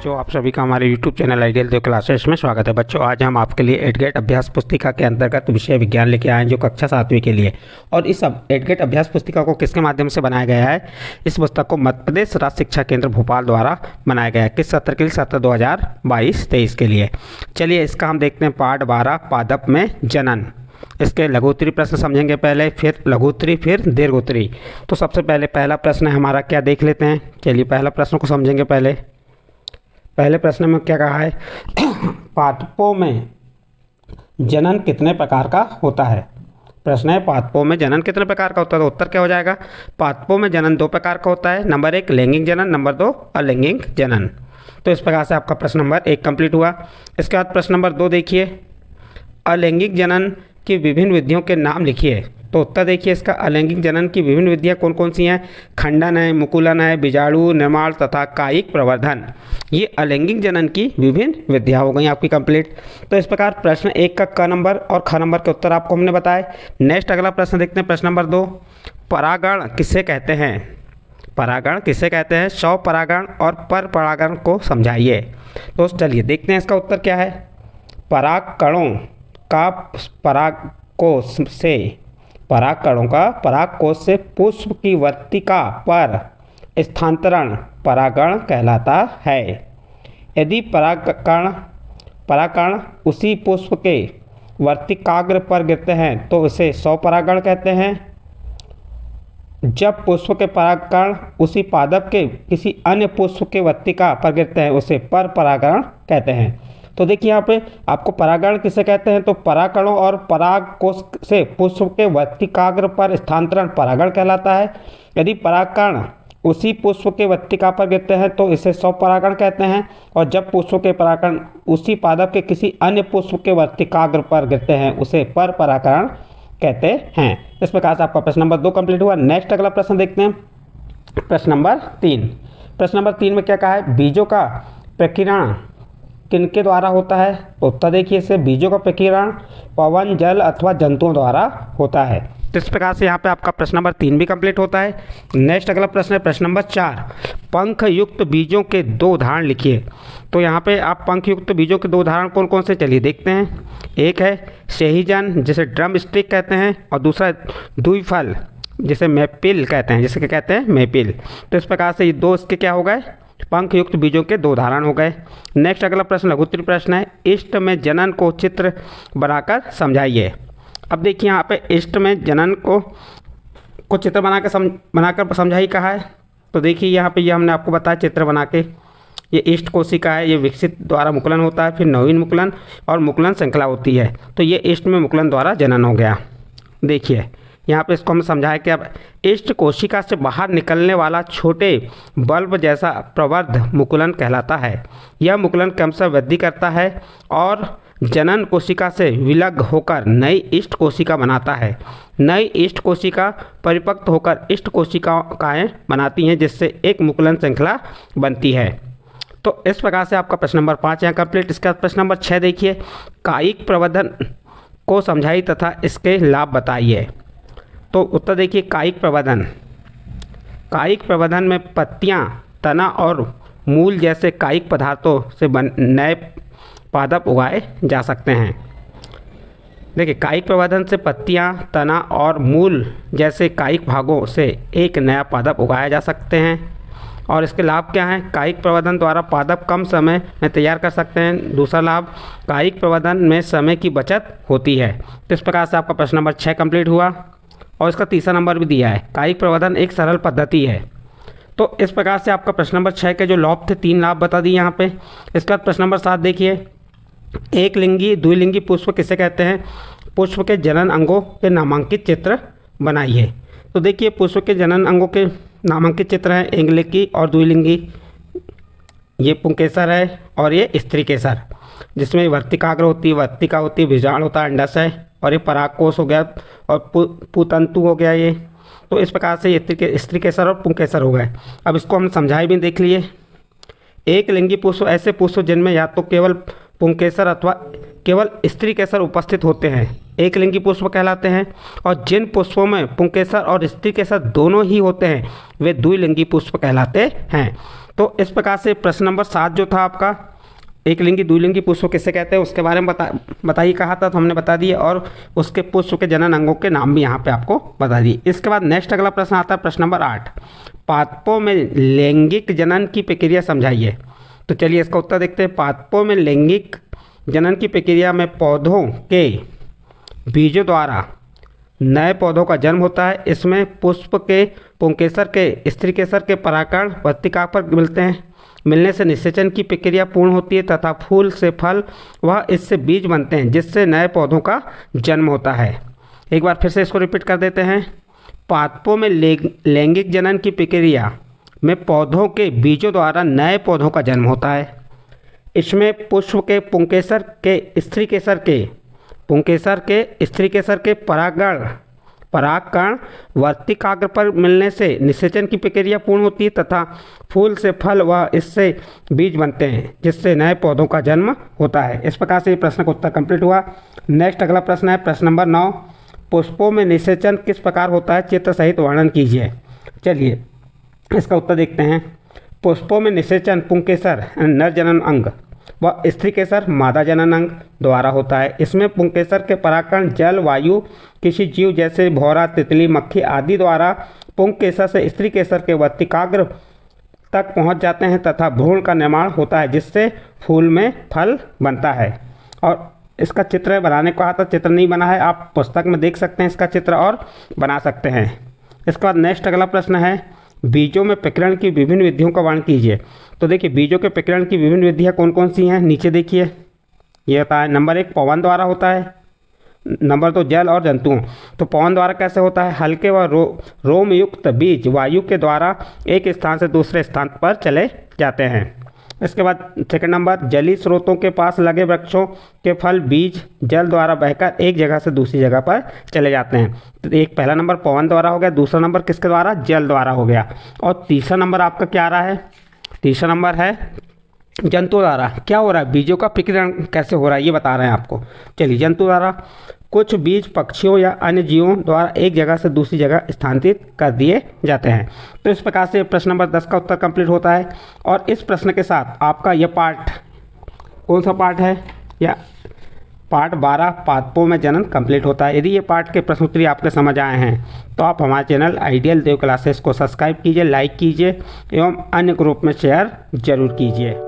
बच्चों, आप सभी का हमारे YouTube चैनल आइडियल देव क्लासेस में स्वागत है। बच्चों, आज हम आपके लिए एडगेट अभ्यास पुस्तिका के अंतर्गत विषय विज्ञान लेके आए हैं, जो कक्षा 7वीं के लिए। और इस एडगेट अभ्यास पुस्तिका को किसके माध्यम से बनाया गया है? इस पुस्तक को मध्य प्रदेश राज्य शिक्षा केंद्र भोपाल द्वारा बनाया गया है। किस सत्र के लिए? सत्र 2022-23 के लिए। चलिए इसका हम देखते हैं। पाठ 12, पादप में जनन। इसके लघुत्तरी प्रश्न समझेंगे पहले, फिर लघुत्तरी, फिर दीर्घोत्तरी। तो सबसे पहले पहला प्रश्न है हमारा, क्या देख लेते हैं। चलिए पहला प्रश्न को समझेंगे पहले। पहले प्रश्न में क्या कहा है? पादपों में जनन कितने प्रकार का होता है? प्रश्न है, पादपों में जनन कितने प्रकार का होता है? तो उत्तर क्या हो जाएगा? पादपों में जनन 2 प्रकार का होता है। नंबर 1 लैंगिक जनन, नंबर 2 अलैंगिक जनन। तो इस प्रकार से आपका प्रश्न नंबर 1 कंप्लीट हुआ। इसके बाद प्रश्न नंबर 2 देखिए, अलैंगिक जनन की विभिन्न विधियों के नाम लिखिए। तो उत्तर देखिए इसका, अलैंगिक जनन की विभिन्न विधियाँ कौन कौन सी हैं? खंडन है, मुकुलन है, बीजाणु निर्माण तथा कायिक प्रवर्धन। ये अलैंगिक जनन की विभिन्न विधियाँ हो गई आपकी कंप्लीट। तो इस प्रकार प्रश्न 1 का क नंबर और ख नंबर के उत्तर आपको हमने बताए। नेक्स्ट अगला प्रश्न देखते हैं, प्रश्न नंबर 2, परागण किसे कहते हैं? परागण किसे कहते हैं? स्वपरागण और पर परागण को समझाइए। तो चलिए देखते हैं इसका उत्तर क्या है। परागकणों का परागकोश से पुष्प की वर्तिका पर स्थानांतरण परागण कहलाता है। यदि परागकण उसी पुष्प के वर्तिकाग्र पर गिरते हैं तो इसे स्वपरागण कहते हैं। जब पुष्प के परागकण उसी पादप के किसी अन्य पुष्प के वर्तिका पर गिरते हैं उसे पर परागण कहते हैं। तो देखिए यहाँ पे आपको परागण किसे कहते हैं? तो परागकणों और परागकोश से पुष्प के वर्तिकाग्र पर स्थानांतरण परागण कहलाता है। यदि परागकण उसी पुष्प के वर्तिका पर गिरते हैं तो इसे स्वपरागण कहते हैं। और जब पुष्प के परागकण उसी पादप के किसी अन्य पुष्प के वर्तिकाग्र पर गिरते हैं उसे पर परागण कहते हैं। इस प्रकार से आपका प्रश्न नंबर 2 कंप्लीट हुआ। नेक्स्ट अगला प्रश्न देखते हैं, प्रश्न नंबर 3। प्रश्न नंबर 3 में क्या कहा है? बीजों का प्रकीर्णन किनके द्वारा होता है? तो उत्तर देखिए इसे, बीजों का प्रकीर्णन पवन, जल अथवा जंतुओं द्वारा होता है। तो इस प्रकार से यहाँ पे आपका प्रश्न नंबर 3 भी कंप्लीट होता है। नेक्स्ट अगला प्रश्न है प्रश्न नंबर 4, पंख युक्त बीजों के 2 उदाहरण लिखिए। तो यहाँ पे आप पंख युक्त बीजों के 2 उदाहरण कौन कौन से, चलिए देखते हैं। एक है सेहीजन, जिसे ड्रम स्टिक कहते हैं, और दूसरा द्विफल, जिसे मेपिल कहते हैं, जिसे क्या कहते हैं? मेपिल। तो इस प्रकार से ये 2 इसके क्या हो गए? पंख युक्त बीजों के 2 उदाहरण हो गए। नेक्स्ट अगला प्रश्न लघुत्तरी प्रश्न है, इष्ट में जनन को चित्र बनाकर समझाइए। अब देखिए यहाँ पे इष्ट में जनन को चित्र बनाकर समझाइए कहा है। तो देखिए यहाँ पे ये हमने आपको बताया चित्र बना के। ये इष्ट कोशिका है, ये विकसित द्वारा मुकुलन होता है, फिर नवीन मुकुलन और मुकुलन श्रृंखला होती है। तो ये इष्ट में मुकुलन द्वारा जनन हो गया। देखिए यहाँ पे इसको हम समझाएं कि अब इष्ट कोशिका से बाहर निकलने वाला छोटे बल्ब जैसा प्रवर्ध मुकुलन कहलाता है। यह मुकुलन क्रमशः वृद्धि करता है और जनन कोशिका से विलग होकर नई इष्ट कोशिका बनाता है। नई इष्ट कोशिका परिपक्व होकर इष्ट कोशिकाएं बनाती हैं, जिससे एक मुकुलन श्रृंखला बनती है। तो इस प्रकार से आपका प्रश्न नंबर 5 यहाँ कंप्लीट। इसका प्रश्न नंबर 6 देखिए, कायिक प्रवर्धन को समझाइए तथा इसके लाभ बताइए। तो उत्तर देखिए, कायिक प्रवर्धन में पत्तियां, तना और मूल जैसे कायिक पदार्थों से नए पादप उगाए जा सकते हैं। देखिए कायिक प्रवर्धन से पत्तियां, तना और मूल जैसे कायिक भागों से एक नया पादप उगाया जा सकते हैं। और इसके लाभ क्या हैं? कायिक प्रवर्धन द्वारा पादप कम समय में तैयार कर सकते हैं। दूसरा लाभ, कायिक प्रवर्धन में समय की बचत होती है। तो इस प्रकार से आपका प्रश्न नंबर 6 कंप्लीट हुआ। और इसका तीसरा नंबर भी दिया है, कायिक प्रवर्धन एक सरल पद्धति है। तो इस प्रकार से आपका प्रश्न नंबर 6 के जो लाभ थे 3 लाभ बता दिए यहाँ पे। इसके बाद प्रश्न नंबर 7 देखिए, एक लिंगी द्विलिंगी पुष्प किसे कहते हैं? पुष्प के जनन अंगों के नामांकित चित्र बनाइए। तो देखिए पुष्प के जनन अंगों के नामांकित चित्र हैं, एक लिंगी और द्विलिंगी। ये पुंकेसर है और ये स्त्री केसर, जिसमें वर्तिकाग्र होती है, वर्तिका होती है, बीजाणु होता है, अंडाशय, और ये परागकोश हो गया और पुतंतु हो गया ये। तो इस प्रकार से ये स्त्री केसर और पुंकेसर हो गए। अब इसको हम समझाए भी देख लिए। एक लिंगी पुष्प ऐसे पुष्प जिनमें या तो केवल पुंकेसर अथवा केवल स्त्री केसर उपस्थित होते हैं, एक लिंगी पुष्प कहलाते हैं। और जिन पुष्पों में पुंकेसर और स्त्री केसर दोनों ही होते हैं वे द्विलिंगी पुष्प कहलाते हैं। तो इस प्रकार से प्रश्न नंबर 7 जो था आपका, एक लिंगी द्विलिंगी पुष्प किसे कहते हैं उसके बारे में बताइए कहा था, तो हमने बता दिए, और उसके पुष्प के जनन अंगों के नाम भी यहाँ पे आपको बता दिए। इसके बाद नेक्स्ट अगला प्रश्न आता है प्रश्न नंबर 8, पादपों में लैंगिक जनन की प्रक्रिया समझाइए। तो चलिए इसका उत्तर देखते हैं। पादपों में लैंगिक जनन की प्रक्रिया में पौधों के बीजों द्वारा नए पौधों का जन्म होता है। इसमें पुष्प के पुंकेसर के स्त्री केसर के परागकण वर्तिका पर मिलने से निषेचन की प्रक्रिया पूर्ण होती है तथा फूल से फल वह इससे बीज बनते हैं, जिससे नए पौधों का जन्म होता है। एक बार फिर से इसको रिपीट कर देते हैं। पादपों में लैंगिक जनन की प्रक्रिया में पौधों के बीजों द्वारा नए पौधों का जन्म होता है। इसमें पुष्प के पुंकेसर के स्त्री केसर के परागकण वर्तिकाग्र पर मिलने से निषेचन की प्रक्रिया पूर्ण होती है तथा फूल से फल व इससे बीज बनते हैं, जिससे नए पौधों का जन्म होता है। इस प्रकार से प्रश्न का उत्तर कंप्लीट हुआ। नेक्स्ट अगला प्रश्न है प्रश्न नंबर 9, पुष्पों में निषेचन किस प्रकार होता है, चित्र सहित वर्णन कीजिए। चलिए इसका उत्तर देखते हैं। पुष्पों में निषेचन पुंकेसर नर जनन अंग व स्त्री केसर मादा जनन अंग द्वारा होता है। इसमें पुंकेसर के परागकण जल, वायु, किसी जीव जैसे भौरा, तितली, मक्खी आदि द्वारा पुंकेसर से स्त्री केसर के वर्तिकाग्र तक पहुंच जाते हैं तथा भ्रूण का निर्माण होता है, जिससे फूल में फल बनता है। और इसका चित्र बनाने को आता, चित्र नहीं बना है, आप पुस्तक में देख सकते हैं इसका चित्र और बना सकते हैं। इसके बाद नेक्स्ट अगला प्रश्न है, बीजों में प्रकीर्णन की विभिन्न विधियों का वर्णन कीजिए। तो देखिए बीजों के प्रकीर्णन की विभिन्न विधियाँ कौन कौन सी हैं, नीचे देखिए ये होता है। नंबर 1 पवन द्वारा होता है, नंबर 2 जल और जंतुओं। तो पवन द्वारा कैसे होता है, हल्के व रोम युक्त बीज वायु के द्वारा एक स्थान से दूसरे स्थान पर चले जाते हैं। इसके बाद सेकंड नंबर, जलीय स्रोतों के पास लगे वृक्षों के फल बीज जल द्वारा बहकर एक जगह से दूसरी जगह पर चले जाते हैं। तो एक पहला नंबर पवन द्वारा हो गया, दूसरा नंबर किसके द्वारा, जल द्वारा हो गया, और तीसरा नंबर आपका क्या आ रहा है, तीसरा नंबर है जंतु द्वारा। क्या हो रहा है, बीजों का प्रकीर्णन कैसे हो रहा है ये बता रहे हैं आपको। चलिए जंतु द्वारा, कुछ बीज पक्षियों या अन्य जीवों द्वारा एक जगह से दूसरी जगह स्थानांतरित कर दिए जाते हैं। तो इस प्रकार से प्रश्न नंबर 10 का उत्तर कंप्लीट होता है। और इस प्रश्न के साथ आपका यह पार्ट कौन सा पार्ट है, या पार्ट 12 पादपों में जनन कंप्लीट होता है। यदि ये पार्ट के प्रश्न उत्तरी आपके समझ आए हैं तो आप हमारे चैनल आइडियल देव क्लासेस को सब्सक्राइब कीजिए, लाइक कीजिए एवं अन्य ग्रुप में शेयर जरूर कीजिए।